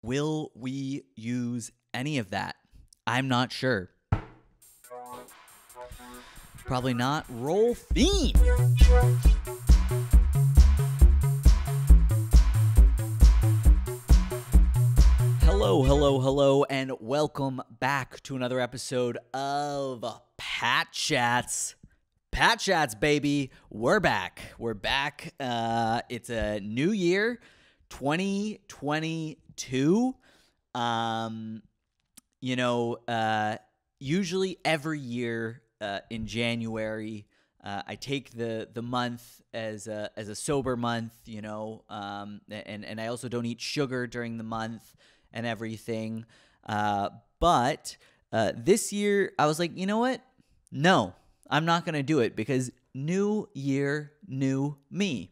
Will we use any of that? I'm not sure. Probably not. Roll theme. Hello, and welcome back to another episode of Patchats. Patchats, baby. We're back. It's a new year, 2022. Usually every year in January, I take the month as a sober month, and I also don't eat sugar during the month and everything. But this year I was like, you know what? No, I'm not going to do it because new year, new me.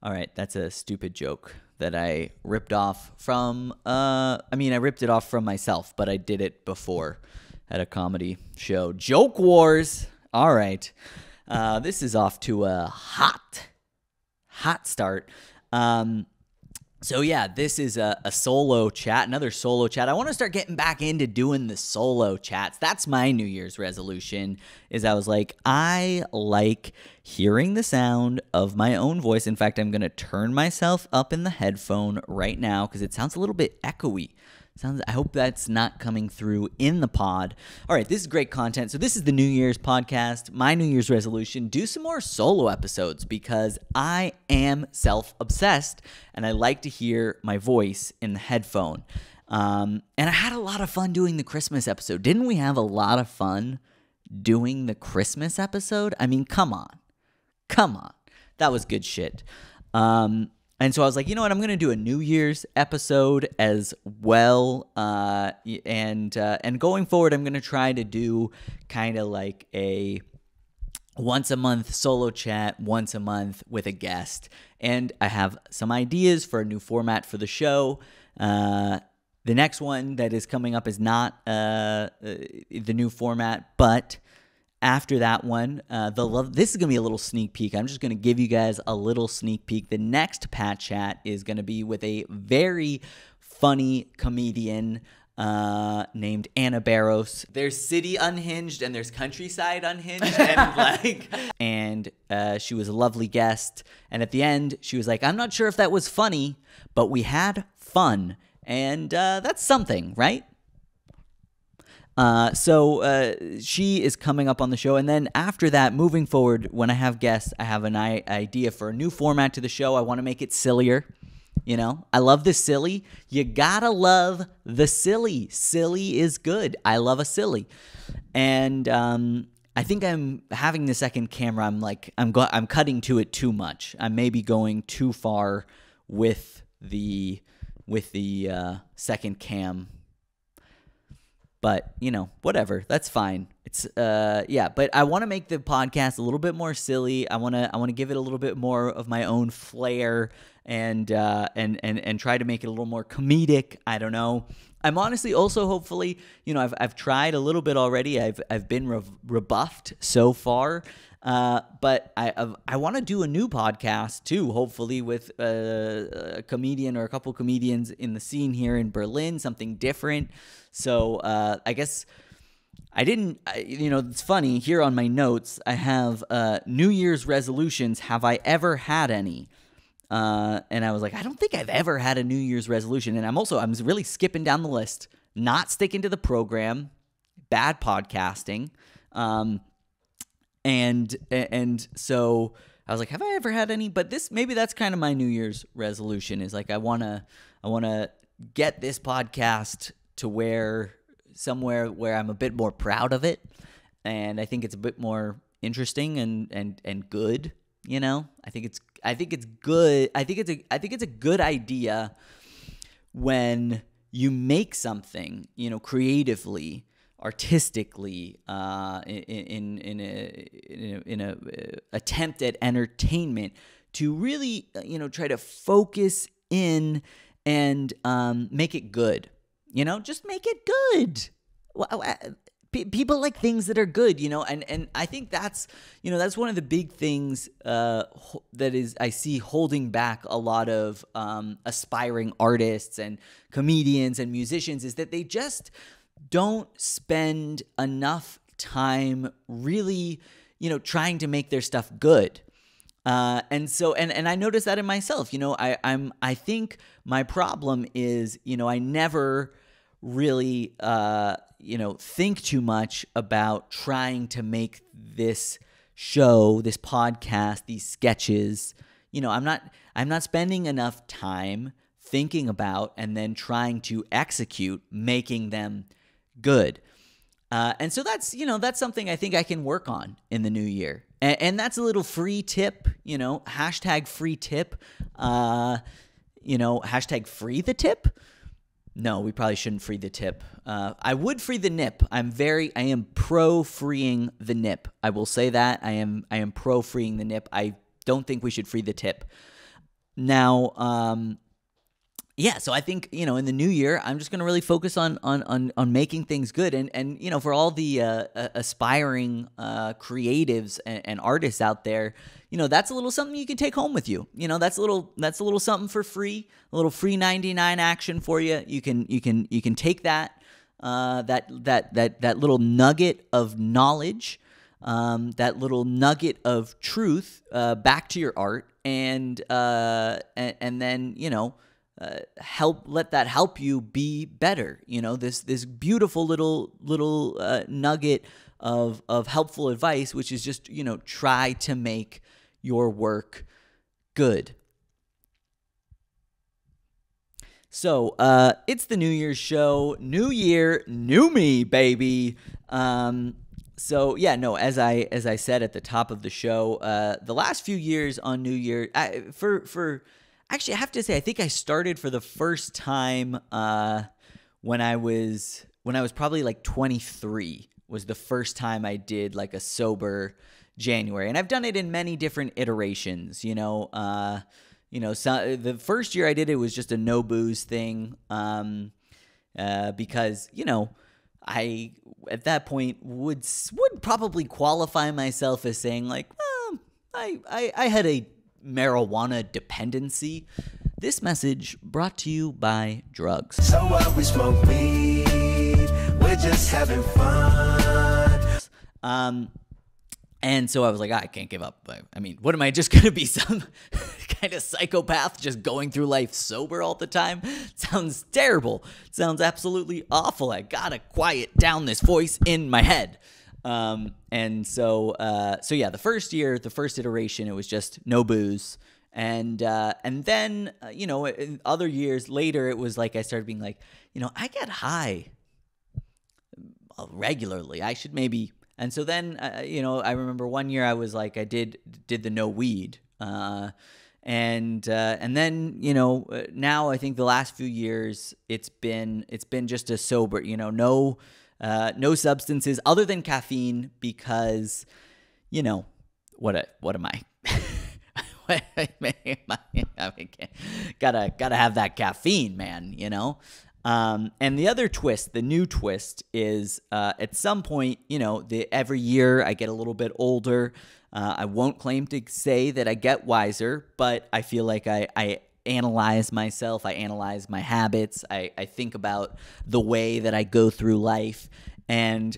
All right, that's a stupid joke that I ripped off from, I ripped it off from myself, but I did it before at a comedy show. Joke Wars. All right. This is off to a hot start. So yeah, this is a solo chat, another solo chat. I want to start getting back into doing the solo chats. That's my New Year's resolution, is I was like, I like hearing the sound of my own voice. In fact, I'm going to turn myself up in the headphone right now because it sounds a little bit echoey. I hope that's not coming through in the pod. All right, this is great content. So this is the New Year's podcast. My New Year's resolution, do some more solo episodes because I am self-obsessed and I like to hear my voice in the headphone. And I had a lot of fun doing the Christmas episode. Didn't we have a lot of fun doing the Christmas episode? I mean, come on. That was good shit. And so I was like, you know what? I'm going to do a New Year's episode as well. And going forward, I'm going to try to do kind of like a once a month solo chat, once a month with a guest. And I have some ideas for a new format for the show. The next one that is coming up is not the new format, but after that one, this is going to be a little sneak peek. I'm just going to give you guys a little sneak peek. The next Pat Chat is going to be with a very funny comedian named Anna Barros. There's City Unhinged and there's Countryside Unhinged. and she was a lovely guest. And at the end, she was like, I'm not sure if that was funny, but we had fun. And that's something, right? So she is coming up on the show. And then after that, moving forward, when I have guests, I have an idea for a new format to the show. I want to make it sillier. You know, I love the silly. You gotta love the silly. Silly is good. I love a silly. And I think I'm having the second camera. I'm cutting to it too much. I may be going too far with the second cam. But, whatever. That's fine. It's but I want to make the podcast a little bit more silly. I want to give it a little bit more of my own flair and try to make it a little more comedic. I don't know. I'm honestly also hopefully, I've tried a little bit already. I've been rebuffed so far. But I want to do a new podcast too, hopefully with a comedian or a couple comedians in the scene here in Berlin, something different. So I guess I didn't, it's funny, here on my notes, I have New Year's resolutions. Have I ever had any? And I was like, I don't think I've ever had a New Year's resolution. And I'm really skipping down the list, not sticking to the program, bad podcasting. And so I was like, have I ever had any? But maybe that's kind of my New Year's resolution, is like I wanna get this podcast to somewhere where I'm a bit more proud of it, and I think it's a bit more interesting and good. I think it's good. I think it's a good idea when you make something, creatively, artistically, in a attempt at entertainment, to really try to focus in and make it good. Just make it good. people like things that are good, and I think that's one of the big things that is I see holding back a lot of aspiring artists and comedians and musicians, is that they just don't spend enough time really trying to make their stuff good. And I noticed that in myself. I think my problem is, I never really, think too much about trying to make this show, this podcast, these sketches. I'm not spending enough time thinking about and then trying to execute making them good. And so that's something I think I can work on in the new year. And that's a little free tip, hashtag free tip, hashtag free the tip. No, we probably shouldn't free the tip. I would free the nip. I am pro freeing the nip. I will say that I am pro freeing the nip. I don't think we should free the tip. Now, yeah, so I think, in the new year, I'm just going to really focus on making things good. And for all the aspiring creatives and artists out there, that's a little something you can take home with you. That's a little something for free, a little free 99 action for you. You can take that little nugget of knowledge, that little nugget of truth back to your art, and then let that help you be better. This beautiful little nugget of helpful advice, which is just try to make your work good. So it's the New Year's show. New year, new me, baby. So yeah, no, as I said at the top of the show, the last few years on New Year, actually, I have to say, I think I started for the first time when I was probably like 23 was the first time I did like a sober January, and I've done it in many different iterations. So the first year I did it was just a no booze thing, because I at that point would probably qualify myself as saying like, well, I had a marijuana dependency. This message brought to you by drugs. So what, we smoke weed, we're just having fun. And so I was like, I can't give up. I mean, what am I just gonna be, some kind of psychopath just going through life sober all the time? Sounds terrible. Sounds absolutely awful. I gotta quiet down this voice in my head. And so yeah, the first year, the first iteration, it was just no booze. And then, in other years later, it was like, I started being like, I get high regularly. I should maybe. And so then, I remember one year I was like, I did the no weed. And then, now I think the last few years it's been just a sober, no substances other than caffeine, because, what am I? Gotta have that caffeine, man, And the other twist, the new twist is, at some point, every year I get a little bit older. I won't claim to say that I get wiser, but I feel like I analyze myself. I analyze my habits. I think about the way that I go through life. And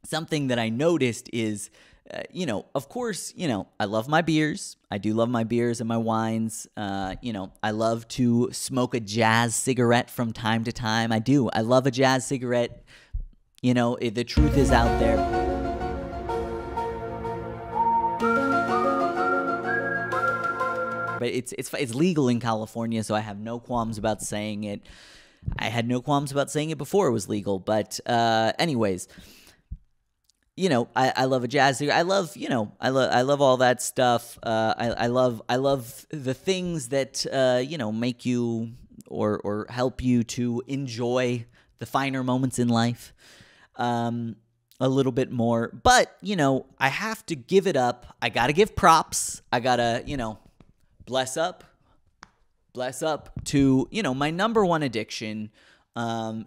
something that I noticed is, of course, I love my beers. I do love my beers and my wines. I love to smoke a jazz cigarette from time to time. I do. I love a jazz cigarette. The truth is out there. But it's legal in California, so I have no qualms about saying it. I had no qualms about saying it before it was legal. But anyways, I love a jazz cigarette. I love all that stuff. I love the things that make you or help you to enjoy the finer moments in life a little bit more. But I have to give it up. I gotta give props. I gotta bless up to my number one addiction.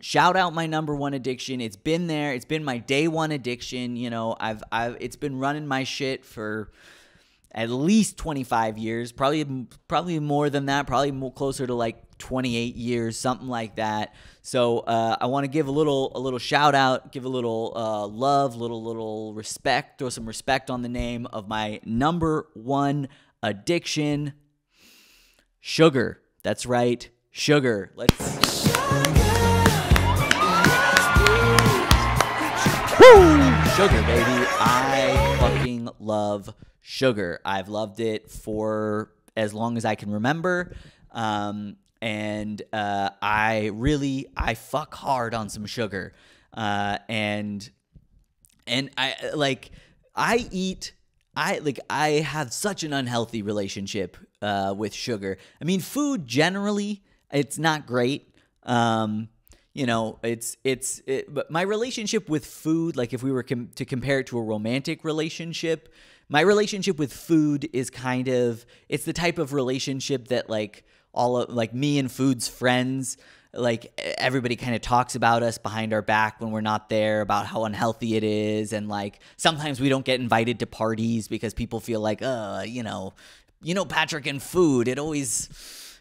Shout out my number one addiction. It's been there. It's been my day one addiction. You know, it's been running my shit for at least 25 years, probably more than that, probably more closer to like 28 years, something like that. So I want to give a little shout out, give a little love, little respect, throw some respect on the name of my number one addiction, sugar. That's right, sugar. Sugar, baby. I fucking love sugar. I've loved it for as long as I can remember. And I fuck hard on some sugar. And I have such an unhealthy relationship with sugar. I mean, food generally, it's not great. You know, but my relationship with food, like if we were to compare it to a romantic relationship, my relationship with food is it's the type of relationship that like me and food's friends, like everybody kind of talks about us behind our back when we're not there, about how unhealthy it is. And like, sometimes we don't get invited to parties because people feel like, Patrick and food, it always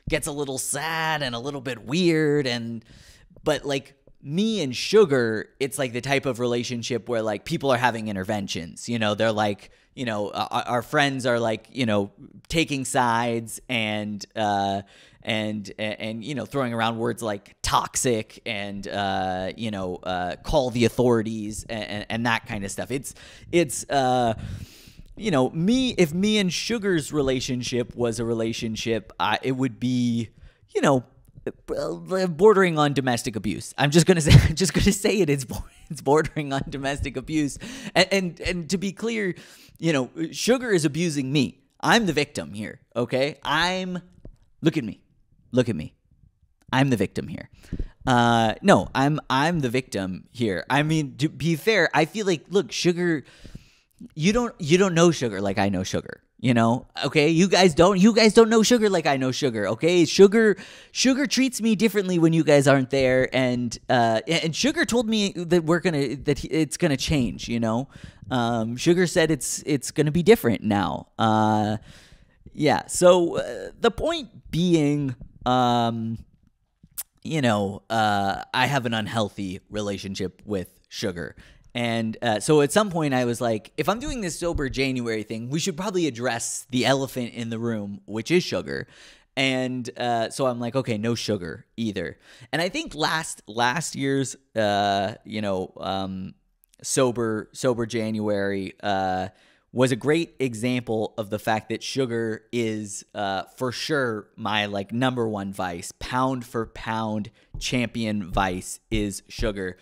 gets a little sad and a little bit weird. But like me and sugar, it's like the type of relationship where like people are having interventions, you know, they're like, you know, our friends are like, you know, taking sides and you know, throwing around words like toxic and call the authorities and that kind of stuff. It's you know, if me and sugar's relationship was a relationship, it would be, you know, bordering on domestic abuse. I'm just gonna say it's bordering on domestic abuse. And to be clear, you know, sugar is abusing me. I'm the victim here. Okay, look at me. I'm the victim here. No, I'm the victim here. I mean, to be fair, I feel like, look, sugar. You don't know sugar like I know sugar. You know, okay, you guys don't know sugar like I know sugar. Okay, sugar treats me differently when you guys aren't there, and sugar told me that it's gonna change. You know, sugar said it's gonna be different now. Yeah. So the point being, you know, I have an unhealthy relationship with sugar. And so at some point I was like, if I'm doing this sober January thing, we should probably address the elephant in the room, which is sugar. And so I'm like, okay, no sugar either. And I think last year's, sober January was a great example of the fact that sugar is for sure my like number one vice. Pound for pound champion vice is sugar.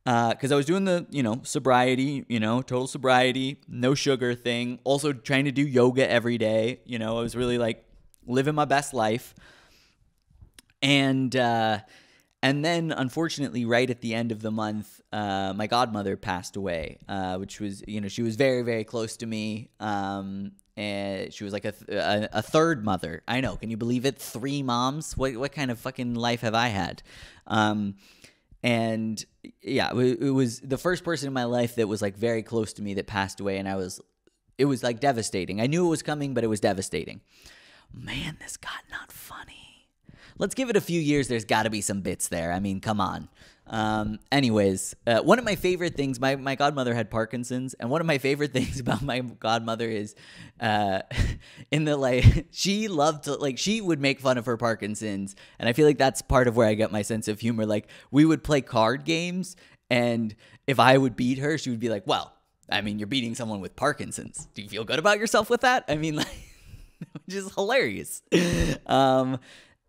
Because I was doing the, you know, sobriety, you know, total sobriety, no sugar thing. Also trying to do yoga every day. You know, I was really like living my best life. And then unfortunately, right at the end of the month, my godmother passed away, which was, you know, she was very, very close to me. And she was like a third mother. I know. Can you believe it? 3 moms. What kind of fucking life have I had? And yeah, it was the first person in my life that was like very close to me that passed away. And it was like devastating. I knew it was coming, but it was devastating. Man, this got not funny. Let's give it a few years. There's got to be some bits there. I mean, come on. Anyways, one of my favorite things, my godmother had Parkinson's, and one of my favorite things about my godmother is, she loved to, like, she would make fun of her Parkinson's, and I feel like that's part of where I get my sense of humor. Like, we would play card games, and if I would beat her, she would be like, well, I mean, you're beating someone with Parkinson's. Do you feel good about yourself with that? I mean, like, which is hilarious.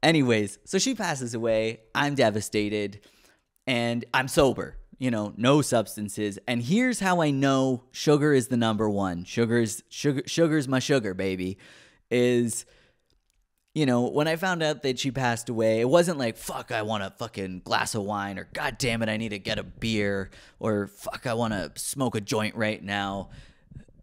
Anyways, so she passes away. I'm devastated. And I'm sober, you know, no substances. And here's how I know sugar is the number one. Sugar's my sugar, baby. Is, you know, when I found out that she passed away, it wasn't like, fuck, I want a fucking glass of wine, or God damn it, I need to get a beer, or fuck, I want to smoke a joint right now.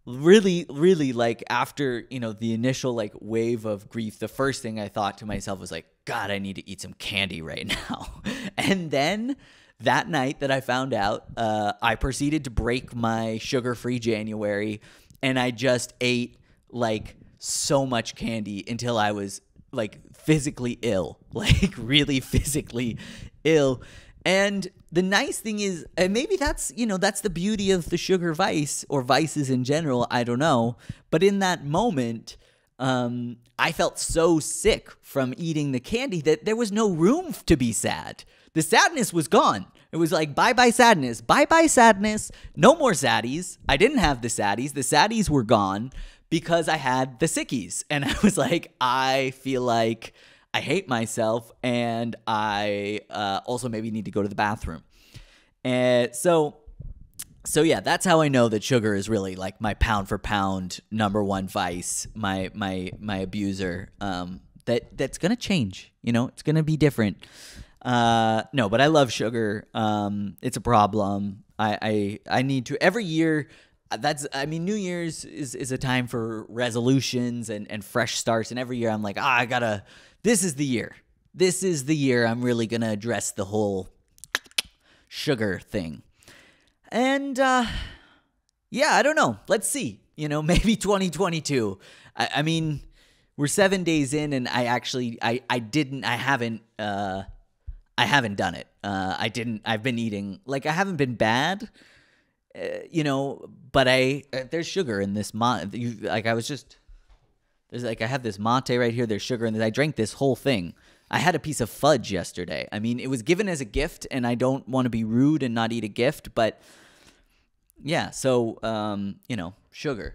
Really, really, like, after, you know, the initial like wave of grief, the first thing I thought to myself was like, God, I need to eat some candy right now. And then that night that I found out, I proceeded to break my sugar-free January, and I just ate like so much candy until I was like physically ill, like really physically ill. And the nice thing is, and maybe that's, that's the beauty of the sugar vice or vices in general. I don't know. But in that moment, I felt so sick from eating the candy that there was no room to be sad. The sadness was gone. It was like, bye-bye sadness. Bye-bye sadness. No more saddies. I didn't have the saddies. The saddies were gone because I had the sickies. And I was like, I feel like I hate myself, and I also maybe need to go to the bathroom. And so yeah, that's how I know that sugar is really like my pound for pound number one vice, my abuser. That's gonna change. It's gonna be different. No, but I love sugar. It's a problem. I need to every year. New Year's is a time for resolutions and fresh starts. And every year I'm like, this is the year. This is the year I'm really going to address the whole sugar thing. And, yeah, I don't know. Let's see. Maybe 2022. I mean, we're 7 days in, and I haven't done it. I've been eating, like, I haven't been bad, but there's sugar in this I have this mate right here. There's sugar in this. I drank this whole thing. I had a piece of fudge yesterday. I mean, it was given as a gift, and I don't want to be rude and not eat a gift, but yeah. So, sugar.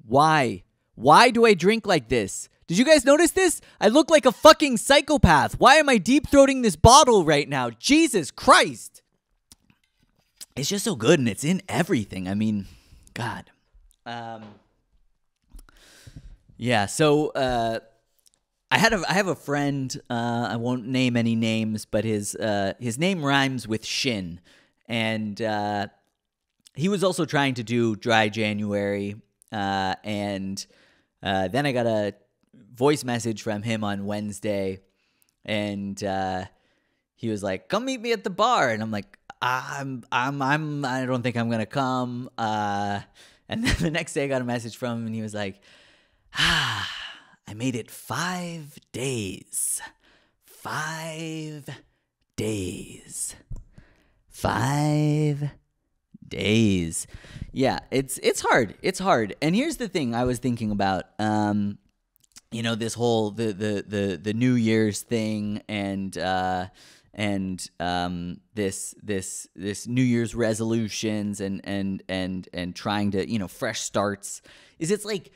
Why do I drink like this? Did you guys notice this? I look like a fucking psychopath. Why am I deep-throating this bottle right now? Jesus Christ. It's just so good, and it's in everything. I mean, God. Yeah, so I have a friend. I won't name any names, but his name rhymes with Shin, and he was also trying to do dry January, and then I got a voice message from him on Wednesday, and he was like, "Come meet me at the bar," and I'm like, I don't think I'm gonna come. And then the next day I got a message from him, and he was like, I made it 5 days. 5 days. 5 days. Yeah, it's hard. It's hard. And here's the thing I was thinking about. This whole the New Year's thing and this New Year's resolutions and trying to fresh starts. It's like,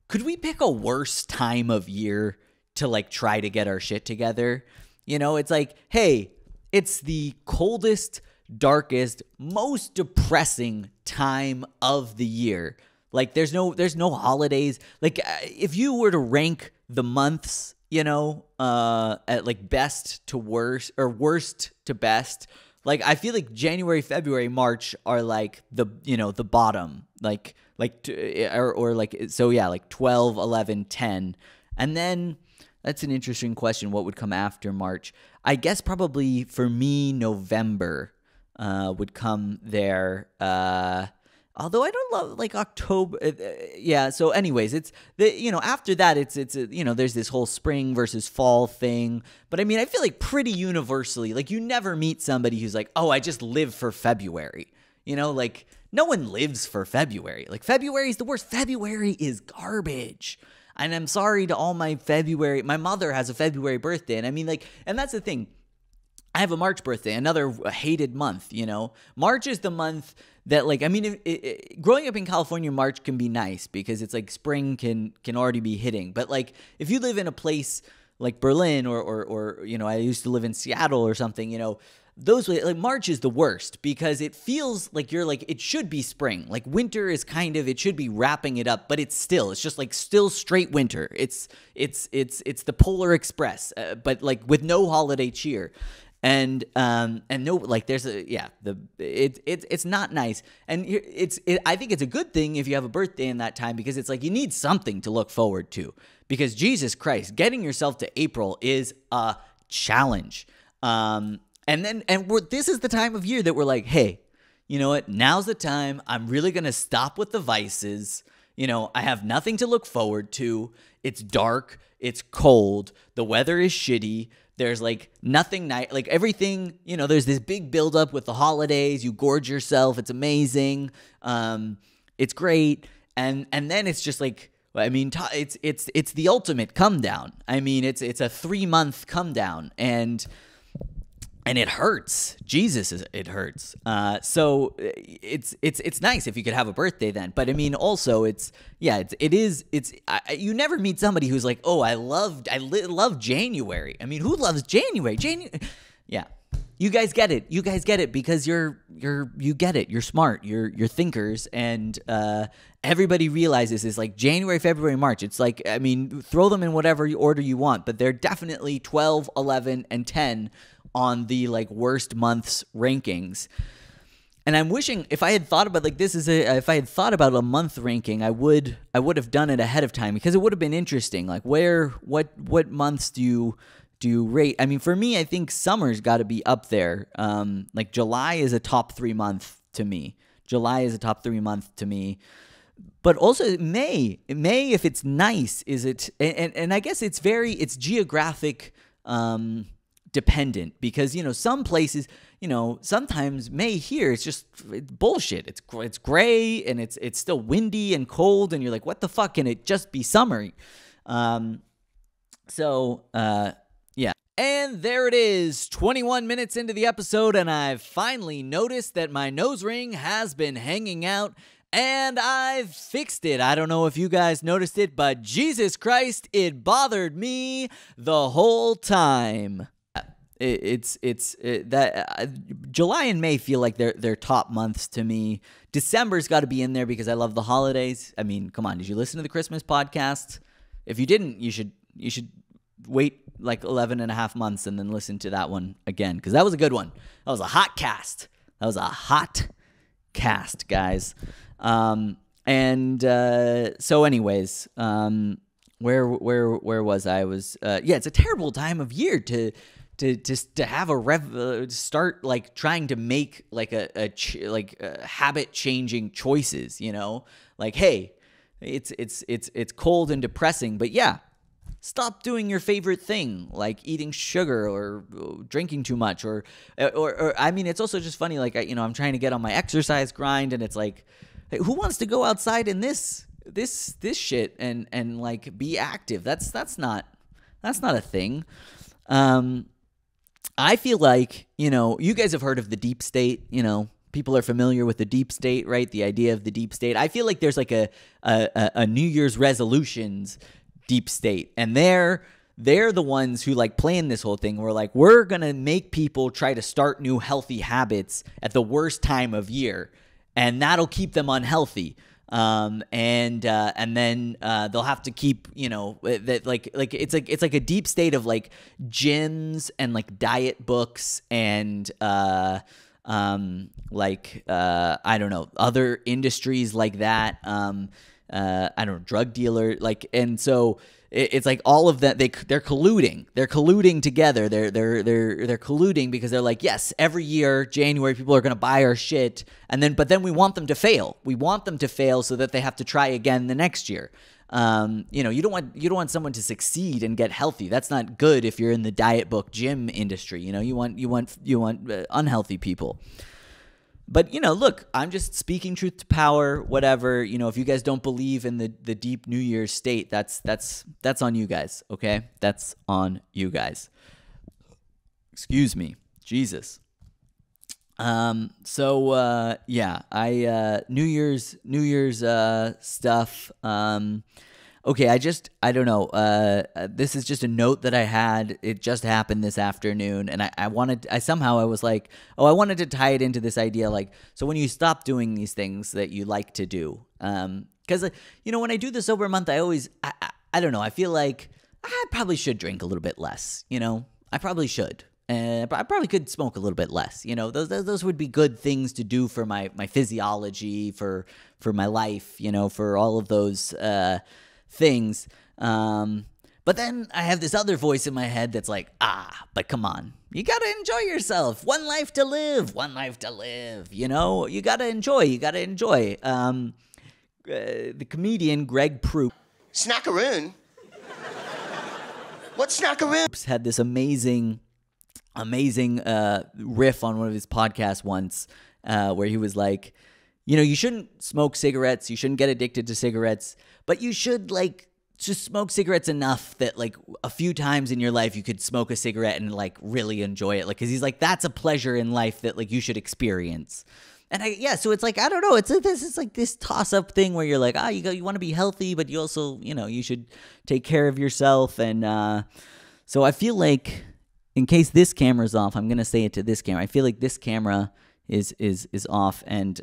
could we pick a worse time of year to like try to get our shit together? It's like, hey, it's the coldest, darkest, most depressing time of the year. Like there's no holidays. Like if you were to rank the months, at like best to worst or worst to best, like I feel like January, February, March are like the bottom, like 12, 11, 10. And then that's an interesting question. What would come after March? I guess probably for me, November would come there. Although I don't love like October. Yeah. So anyways, it's after that, it's there's this whole spring versus fall thing. But I mean, I feel like pretty universally, like you never meet somebody who's like, oh, I just live for February. Like no one lives for February. Like February is the worst. February is garbage. And I'm sorry to all my February. My mother has a February birthday. And I mean, like, and that's the thing. I have a March birthday, another hated month, March is the month that, like, I mean, growing up in California, March can be nice because it's like spring can already be hitting. But like, if you live in a place like Berlin or I used to live in Seattle or something, those like March is the worst because it feels like it should be spring. Like winter is it should be wrapping it up, but it's just like still straight winter. It's the Polar Express, but like with no holiday cheer. and no, like there's it's not nice, and I think it's a good thing if you have a birthday in that time, because it's like you need something to look forward to, because Jesus Christ, getting yourself to April is a challenge. This is the time of year that we're like, hey, you know what? Now's the time. I'm really going to stop with the vices. You know, I have nothing to look forward to. It's dark. It's cold. The weather is shitty. There's like nothing nice, like everything, you know, there's this big buildup with the holidays. You gorge yourself. It's amazing. It's great. And then it's just like, I mean, it's the ultimate come down. I mean, it's a 3-month come down, and it hurts. It hurts. So it's nice if you could have a birthday then. But I mean, also you never meet somebody who's like, oh, I love January. I mean, who loves January? Yeah. You guys get it. You guys get it because you get it. You're smart. You're thinkers, and everybody realizes it's like January, February, March. It's like, I mean, throw them in whatever order you want, but they're definitely 12, 11, and 10 on the like worst months rankings. And I'm wishing if I had thought about if I had thought about a month ranking, I would have done it ahead of time, because it would have been interesting. Like what months do you rate? I mean, for me, I think summer's got to be up there. Like July is a top 3 month to me. But also May, if it's nice, is it? And I guess it's geographic dependent, because, you know, some places, you know, sometimes May here, it's bullshit. It's gray, and it's still windy and cold, and you're like, what the fuck? Can it just be summer? Yeah. And there it is, 21 minutes into the episode, and I've finally noticed that my nose ring has been hanging out, and I've fixed it. I don't know if you guys noticed it, but Jesus Christ, it bothered me the whole time. July and May feel like they're top months to me. December's got to be in there because I love the holidays. I mean, come on, did you listen to the Christmas podcast? If you didn't, you should wait like 11 and a half months and then listen to that one again, because that was a good one. That was a hot cast. Guys. So anyways, where was I? It's a terrible time of year to have start like trying to make like a habit changing choices, you know, like, hey, it's cold and depressing, but yeah, stop doing your favorite thing, like eating sugar or drinking too much, or I mean, it's also just funny, like, you know, I'm trying to get on my exercise grind, and it's like, hey, who wants to go outside in this shit and like be active? That's not a thing. I feel like, you know, you guys have heard of the deep state, you know, people are familiar with the deep state, right? The idea of the deep state. I feel like there's like a New Year's resolutions deep state, and they're the ones who like plan this whole thing. We're like, we're going to make people try to start new healthy habits at the worst time of year, and that'll keep them unhealthy. And then they'll have to keep, you know, that like it's like a deep state of like gyms and like diet books and I don't know, other industries like that. I don't know, drug dealer, like, and so it's like all of that. They're colluding together. They're colluding because they're like, yes, every year January people are going to buy our shit, but then we want them to fail. We want them to fail so that they have to try again the next year. You know, you don't want someone to succeed and get healthy. That's not good if you're in the diet book gym industry. You know, you want unhealthy people. But, you know, look, I'm just speaking truth to power, whatever. You know, if you guys don't believe in the deep New Year's state, that's on you guys, okay? That's on you guys. Excuse me. Jesus. New Year's stuff. Okay, I don't know. This is just a note that I had. It just happened this afternoon, and I wanted to tie it into this idea, like, so when you stop doing these things that you like to do, because, you know, when I do the sober month, I don't know, I feel like I probably should drink a little bit less, you know? I probably should. But I probably could smoke a little bit less. You know, those would be good things to do for my physiology, for my life, you know, for all of those things. But then I have this other voice in my head that's like, but come on. You got to enjoy yourself. One life to live. You know, you got to enjoy. The comedian Greg Proops. Snackaroon? What's snackaroon? Had this amazing riff on one of his podcasts once where he was like, you know, you shouldn't smoke cigarettes. You shouldn't get addicted to cigarettes. But you should, like, just smoke cigarettes enough that, like, a few times in your life you could smoke a cigarette and, like, really enjoy it. Like, because he's like, that's a pleasure in life that, like, you should experience. And so it's like, I don't know. It's like this toss-up thing where you're like, you want to be healthy, but you also, you know, you should take care of yourself. And so I feel like, in case this camera's off, I'm gonna say it to this camera. I feel like this camera is off, and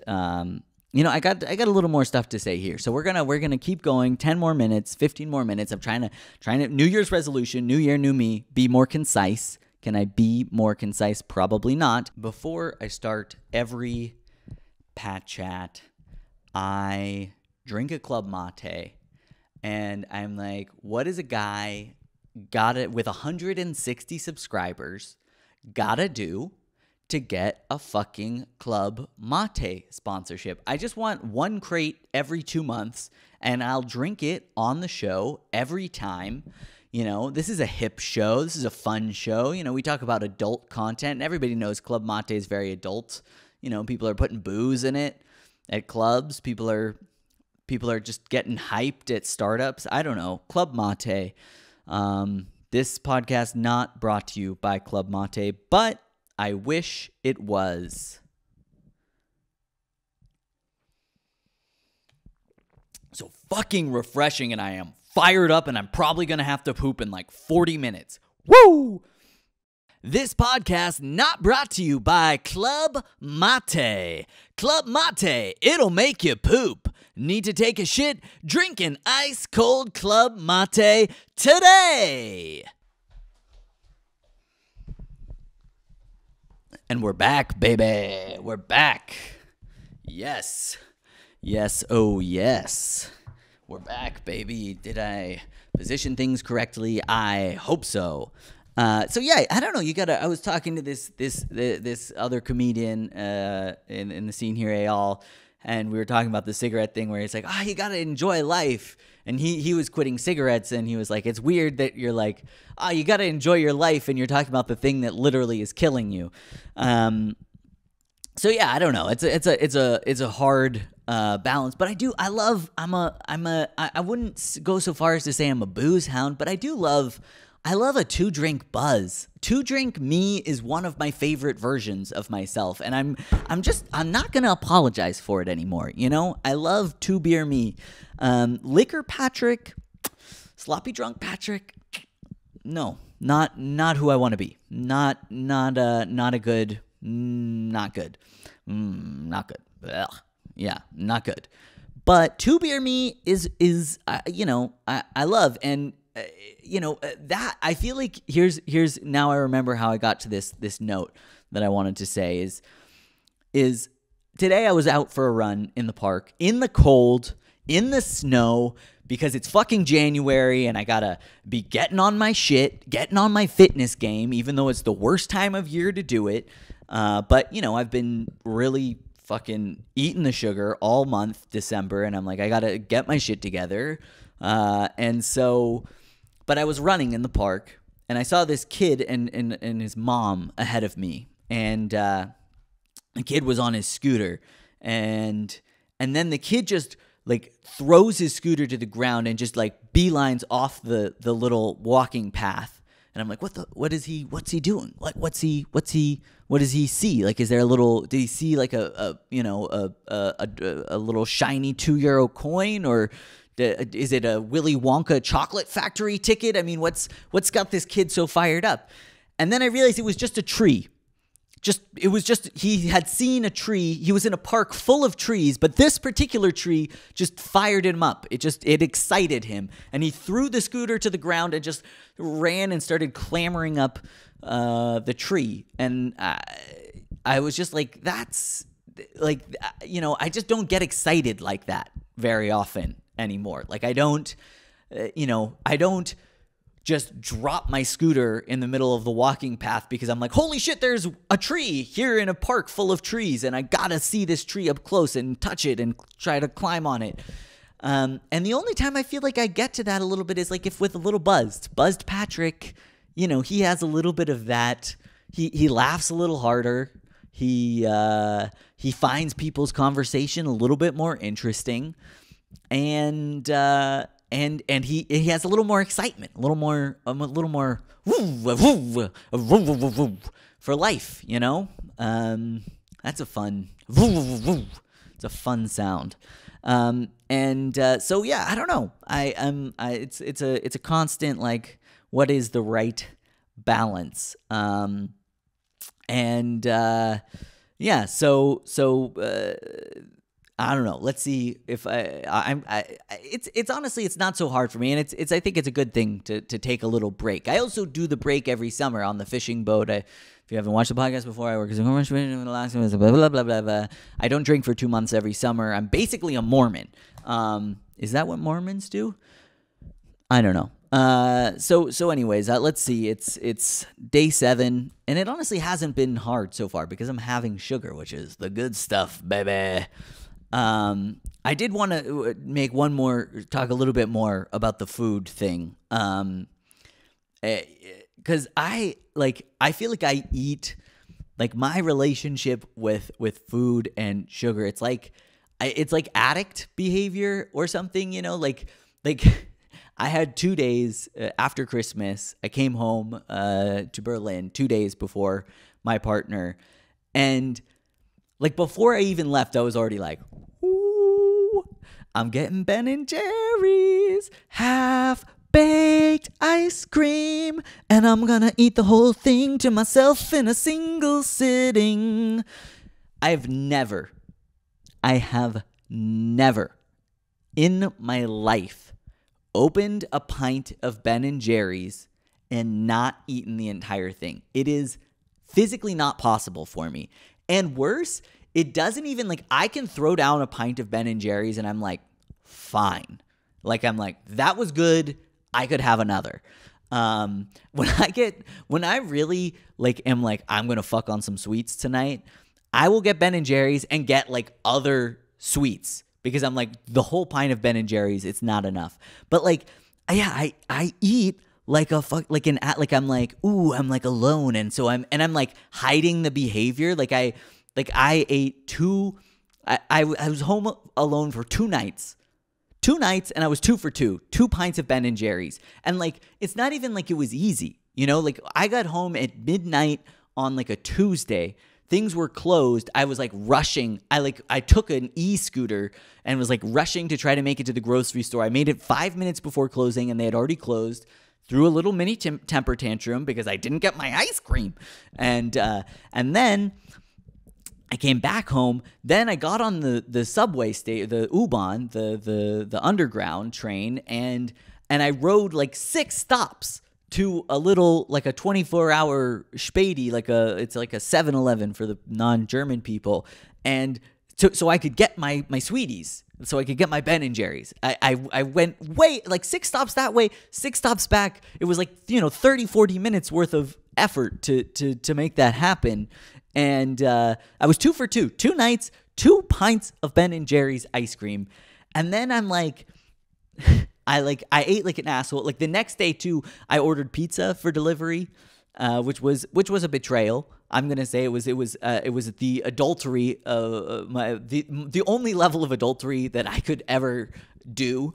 you know, I got a little more stuff to say here. So we're gonna keep going. 10 more minutes, 15 more minutes. I'm trying to New Year's resolution, new year, new me. Be more concise. Can I be more concise? Probably not. Before I start every Patchat, I drink a club mate, and I'm like, what is a guy with 160 subscribers gotta do to get a fucking club mate sponsorship? I just want one crate every 2 months, and I'll drink it on the show every time. You know, this is a hip show. This is a fun show. You know, we talk about adult content, and everybody knows club mate is very adult. You know, people are putting booze in it at clubs. People are just getting hyped at startups. I don't know. Club mate. This podcast not brought to you by Club Mate, but I wish it was. So fucking refreshing, and I am fired up, and I'm probably going to have to poop in like 40 minutes. Woo! This podcast not brought to you by Club Mate. Club Mate, it'll make you poop. Need to take a shit? Drink an ice-cold Club Mate today. And we're back, baby. We're back. Yes. Yes, oh yes. We're back, baby. Did I position things correctly? I hope so. So yeah, I don't know. I was talking to this other comedian in the scene here, Ayal, and we were talking about the cigarette thing where he's like, you gotta enjoy life. And he was quitting cigarettes, and he was like, it's weird that you're like, you gotta enjoy your life, and you're talking about the thing that literally is killing you. So yeah, I don't know. It's a hard balance, but I wouldn't go so far as to say I'm a booze hound, but I love a 2-drink buzz. 2-drink me is one of my favorite versions of myself, and I'm not gonna apologize for it anymore. You know, I love 2-beer me. Liquor Patrick, sloppy drunk Patrick. No, not who I want to be. Not good. Ugh. Yeah, not good. But 2-beer me is you know, I love. And you know, that I feel like here's now I remember how I got to this note that I wanted to say is today I was out for a run in the park, in the cold, in the snow, because it's fucking January and I gotta be getting on my shit, getting on my fitness game, even though it's the worst time of year to do it. But you know, I've been really fucking eating the sugar all month, December, and I'm like, I gotta get my shit together. And so, but I was running in the park, and I saw this kid and his mom ahead of me, and the kid was on his scooter, and then the kid just like throws his scooter to the ground and just like beelines off the little walking path. And I'm like, what's he doing? Like, what does he see? Like, is there a little, did he see like a little shiny €2 coin, or is it a Willy Wonka chocolate factory ticket? I mean, what's got this kid so fired up? And then I realized it was just a tree. He had seen a tree. He was in a park full of trees, but this particular tree just fired him up. It excited him. And he threw the scooter to the ground and just ran and started clambering up the tree, and I was just like, that's like, I just don't get excited like that very often anymore. Like I don't just drop my scooter in the middle of the walking path because I'm like, holy shit, there's a tree here in a park full of trees, and I gotta see this tree up close and touch it and try to climb on it. And the only time I feel like I get to that a little bit is like if with a little buzzed Patrick, he has a little bit of that. He laughs a little harder. He finds people's conversation a little bit more interesting, and he has a little more excitement, a little more for life, That's a fun it's a fun sound. So yeah, I don't know. It's a constant, like, what is the right balance? Yeah, so I don't know. Let's see if it's honestly, it's not so hard for me, and I think it's a good thing to take a little break. I also do the break every summer on the fishing boat. If you haven't watched the podcast before, I work as a commercial fishing, blah blah blah blah blah. I don't drink for 2 months every summer. I'm basically a Mormon. Is that what Mormons do? I don't know. So anyways, let's see. It's day 7, and it honestly hasn't been hard so far because I'm having sugar, which is the good stuff, baby. I did want to talk a little bit more about the food thing. Cause I feel like I eat, like, my relationship with food and sugar. It's like addict behavior or something, like I had 2 days after Christmas. I came home, to Berlin 2 days before my partner, and like before I even left, I was already like, ooh, I'm getting Ben & Jerry's half-baked ice cream, and I'm gonna eat the whole thing to myself in a single sitting. I have never in my life opened a pint of Ben & Jerry's and not eaten the entire thing. It is physically not possible for me. And worse, it doesn't even, like, I can throw down a pint of Ben & Jerry's and I'm like, fine. Like, I'm like, that was good. I could have another. When I really, like, am like, I'm going to fuck on some sweets tonight, I will get Ben & Jerry's and get, like, other sweets because I'm like, the whole pint of Ben & Jerry's, it's not enough. But, like, yeah, I eat like a fuck, like I'm like, ooh, I'm like alone, and so I'm like hiding the behavior. I ate I was home alone for 2 nights, and I was 2 for 2 pints of Ben & Jerry's, and like it's not even like it was easy, like I got home at midnight on like a Tuesday. Things were closed. I was like rushing. I took an e-scooter and was like rushing to try to make it to the grocery store. I made it 5 minutes before closing, and they had already closed. Threw a little mini temper tantrum because I didn't get my ice cream, and then I came back home. Then I got on the subway the U-Bahn, the underground train, and I rode like 6 stops to a little, like a 24-hour Späti, it's like a 7-Eleven for the non-German people, and so I could get my sweeties, so I could get my Ben & Jerry's. I went way, like 6 stops that way, 6 stops back. It was like 30, 40 minutes worth of effort to make that happen, and I was 2 for 2 nights, 2 pints of Ben & Jerry's ice cream, and then I'm like. I ate like an asshole. Like the next day too, I ordered pizza for delivery, which was a betrayal. I'm gonna say it was the adultery, the only level of adultery that I could ever do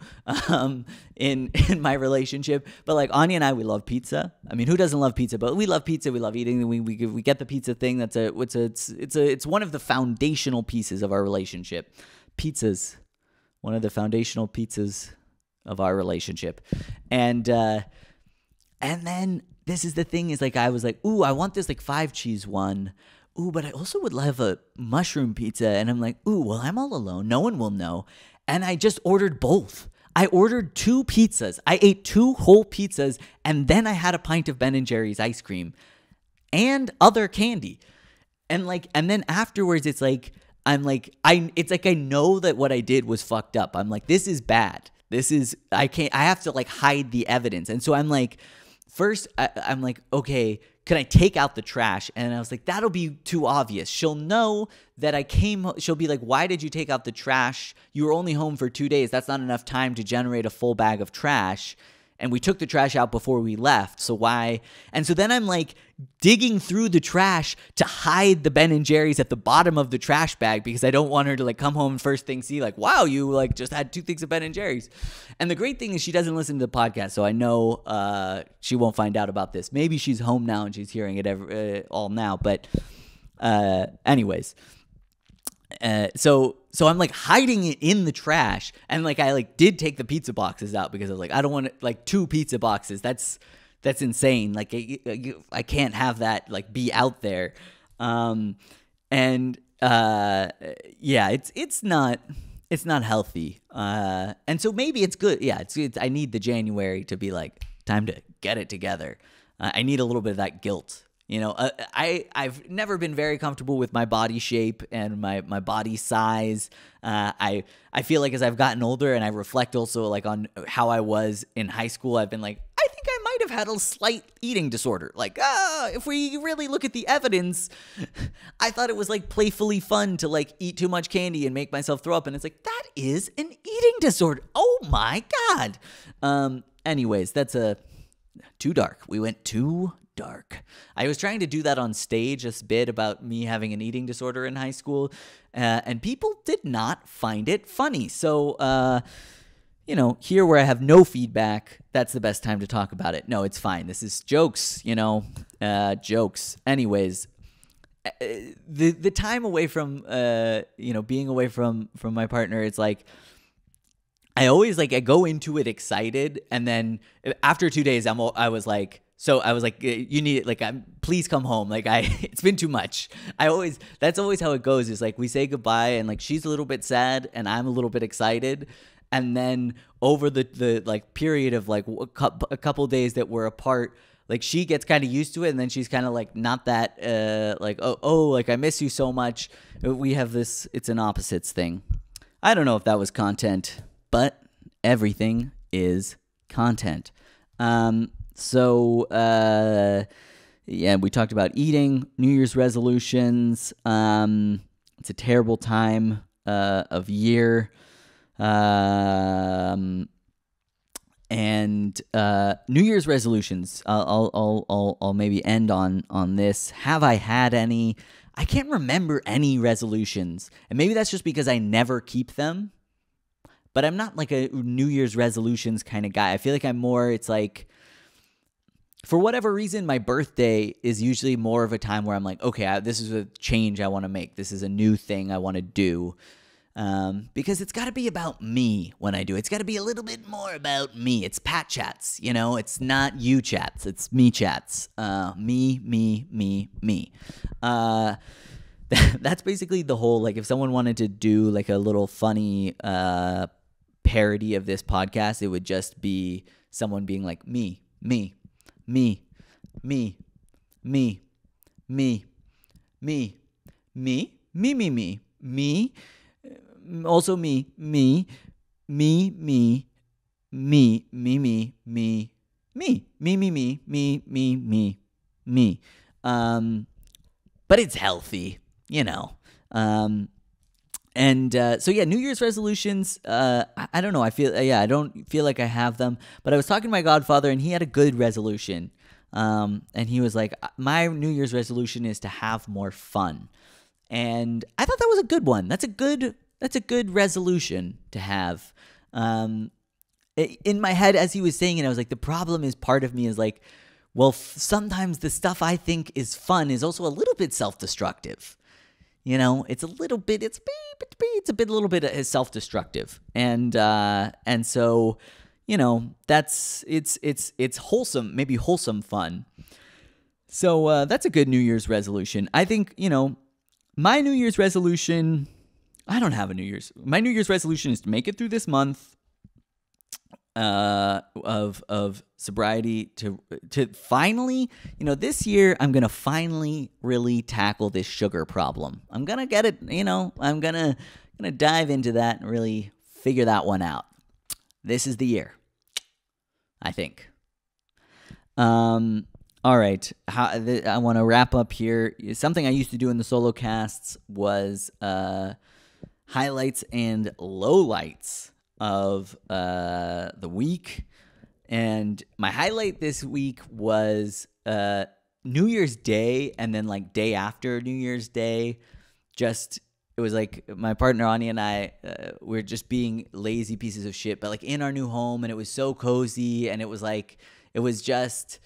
in my relationship. But like Anya and I, we love pizza. I mean, who doesn't love pizza? But we love pizza. We love eating. We get the pizza thing. It's one of the foundational pieces of our relationship. Pizza's one of the foundational pizzas of our relationship. And then this is the thing, is like I was like, ooh, I want this like 5 cheese one. Ooh, but I also would love a mushroom pizza. And I'm like, ooh, well, I'm all alone. No one will know. And I just ordered both. I ordered 2 pizzas. I ate 2 whole pizzas, and then I had a pint of Ben & Jerry's ice cream. and other candy. And then afterwards, it's like, I know that what I did was fucked up. I'm like, this is bad. I have to like hide the evidence. And so I'm like, first I'm like, okay, can I take out the trash? And I was like, that'll be too obvious. She'll know that she'll be like, why did you take out the trash? You were only home for 2 days. That's not enough time to generate a full bag of trash. And we took the trash out before we left. So why? And so then I'm like digging through the trash to hide the Ben & Jerry's at the bottom of the trash bag because I don't want her to like come home and first thing see like, wow, you like just had 2 things of Ben & Jerry's. And the great thing is she doesn't listen to the podcast. So I know she won't find out about this. Maybe she's home now and she's hearing it all now. But anyways. So I'm like hiding it in the trash, and like I like did take the pizza boxes out because I was like, I don't want like 2 pizza boxes. That's insane. Like I can't have that like be out there. Yeah, it's not healthy. And so maybe it's good. Yeah, it's I need the January to be like time to get it together. I need a little bit of that guilt. You know, I've never been very comfortable with my body shape and my body size. I feel like as I've gotten older and I reflect also like on how I was in high school, I've been like, I think I might have had a slight eating disorder. Like, if we really look at the evidence, I thought it was like playfully fun to like eat too much candy and make myself throw up. And it's like, that is an eating disorder. Oh my God. Anyways, that's too dark. We went too dark. I was trying to do that on stage, this bit about me having an eating disorder in high school, and people did not find it funny. So, here where I have no feedback, that's the best time to talk about it. No, it's fine. This is jokes, jokes. Anyways, the time away from, being away from my partner, it's like, I always like, I go into it excited, and then after 2 days, I was like, you need it. Like, please come home. Like it's been too much. That's always how it goes is like, we say goodbye and like, she's a little bit sad and I'm a little bit excited. And then over the like period of like a couple days that we're apart, like she gets kind of used to it. And then she's kind of like, not that, like, like I miss you so much. We have this, it's an opposites thing. I don't know if that was content, but everything is content. So, yeah, we talked about eating, New Year's resolutions. It's a terrible time of year. And New Year's resolutions. I'll maybe end on this. Have I had any? I can't remember any resolutions, and maybe that's just because I never keep them. But I'm not like a New Year's resolutions kind of guy. I feel like I'm more. It's like, for whatever reason, my birthday is usually more of a time where I'm like, okay, this is a change I want to make. This is a new thing I want to do. Because it's got to be about me when I do it. It's got to be a little bit more about me. It's Patchats, It's not you chats. It's me chats. Me. That's basically the whole, like, if someone wanted to do, like, a little funny parody of this podcast, it would just be someone being like, me. Also me. But it's healthy, So yeah, New Year's resolutions, I don't know. I don't feel like I have them, but I was talking to my godfather and he had a good resolution. And he was like, my New Year's resolution is to have more fun. And I thought that was a good one. That's a good resolution to have. In my head, as he was saying it, I was like, the problem is, part of me is like, well, sometimes the stuff I think is fun is also a little bit self-destructive. It's a little bit self-destructive. And so, it's wholesome, maybe wholesome fun. So, that's a good New Year's resolution. I think, my New Year's resolution, I don't have a my New Year's resolution is to make it through this month. of sobriety to finally, this year I'm gonna finally really tackle this sugar problem. I'm gonna get it. I'm gonna dive into that and really figure that one out. This is the year, I think. All right. I want to wrap up here. Something I used to do in the solo casts was highlights and lowlights of the week. And my highlight this week was New Year's Day, and then like day after New Year's Day. It was like my partner Anya and I were just being lazy pieces of shit, but like in our new home, and it was so cozy, and it was just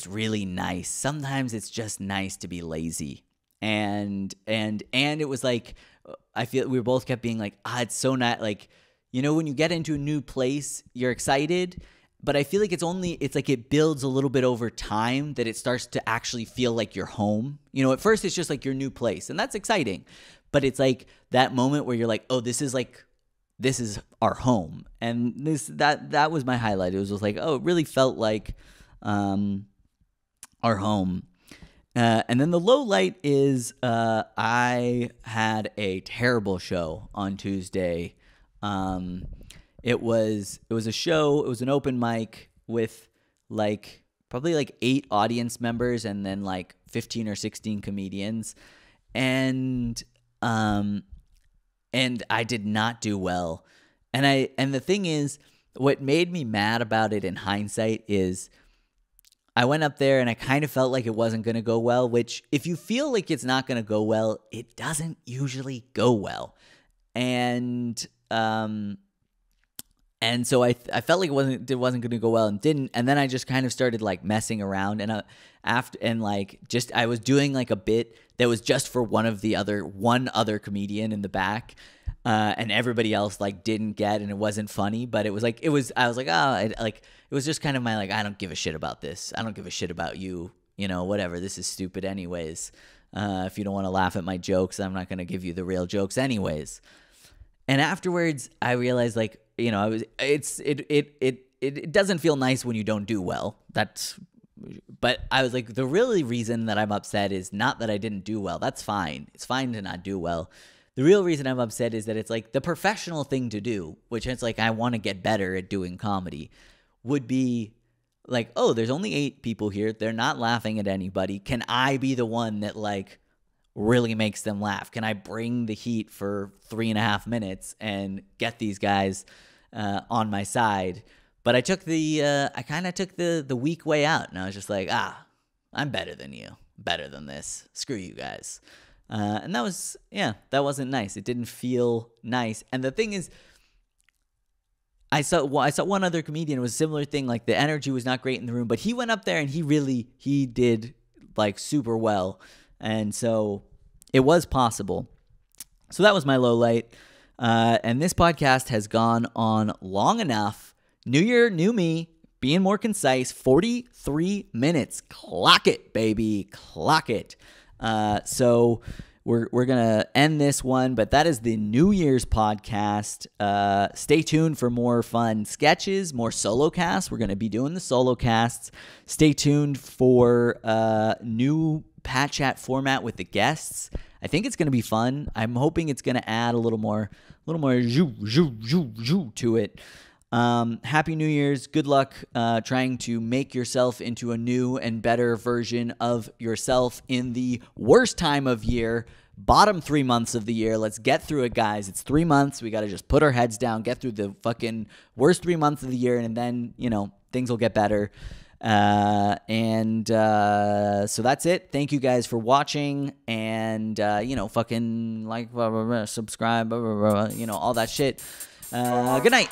really nice. Sometimes it's just nice to be lazy. And it was like, I feel we both kept being like, it's so not like, when you get into a new place, you're excited, but I feel like it's like it builds a little bit over time that it starts to actually feel like you're home. At first it's just like your new place, and that's exciting, but it's like that moment where you're like, oh, this is our home. And that was my highlight. It was just like, oh, it really felt like our home. And then the low light is I had a terrible show on Tuesday. It was a show. It was an open mic with probably 8 audience members and then 15 or 16 comedians, and I did not do well. And the thing is, what made me mad about it in hindsight is I went up there and I kind of felt like it wasn't going to go well, which if you feel like it's not going to go well, it doesn't usually go well. And so I felt like it wasn't going to go well, and didn't. And then I just kind of started messing around, and I was doing a bit that was just for one other comedian in the back, and everybody else didn't get, and it wasn't funny, but I was it was just kind of my I don't give a shit about this. I don't give a shit about you. Whatever. This is stupid anyways. If you don't want to laugh at my jokes, I'm not going to give you the real jokes anyways. And afterwards, I realized it doesn't feel nice when you don't do well. But I was like, the really reason that I'm upset is not that I didn't do well. That's fine. It's fine to not do well. The real reason I'm upset is that it's the professional thing to do, which is I want to get better at doing comedy, would be oh, there's only 8 people here. They're not laughing at anybody. Can I be the one that really makes them laugh? Can I bring the heat for 3.5 minutes and get these guys on my side? But I took I kind of took the weak way out, and I was just like, I'm better than you, better than this. Screw you guys. And that wasn't nice. It didn't feel nice. And the thing is, I saw one other comedian. It was a similar thing. The energy was not great in the room, but he went up there and he did super well. And so it was possible. So that was my low light. And this podcast has gone on long enough. New year, new me, being more concise, 43 minutes. Clock it, baby. Clock it. So we're going to end this one, but that is the New Year's podcast. Stay tuned for more fun sketches, more solo casts. We're going to be doing the solo casts. Stay tuned for new Patchat format with the guests. I think it's going to be fun. I'm hoping it's going to add a little more zhoo to it. Happy New Year's. Good luck trying to make yourself into a new and better version of yourself in the worst time of year, bottom 3 months of the year. Let's get through it, guys. It's 3 months. We got to just put our heads down, get through the fucking worst 3 months of the year, and then, things will get better. So that's it. Thank you guys for watching, and fucking subscribe, all that shit. Good night.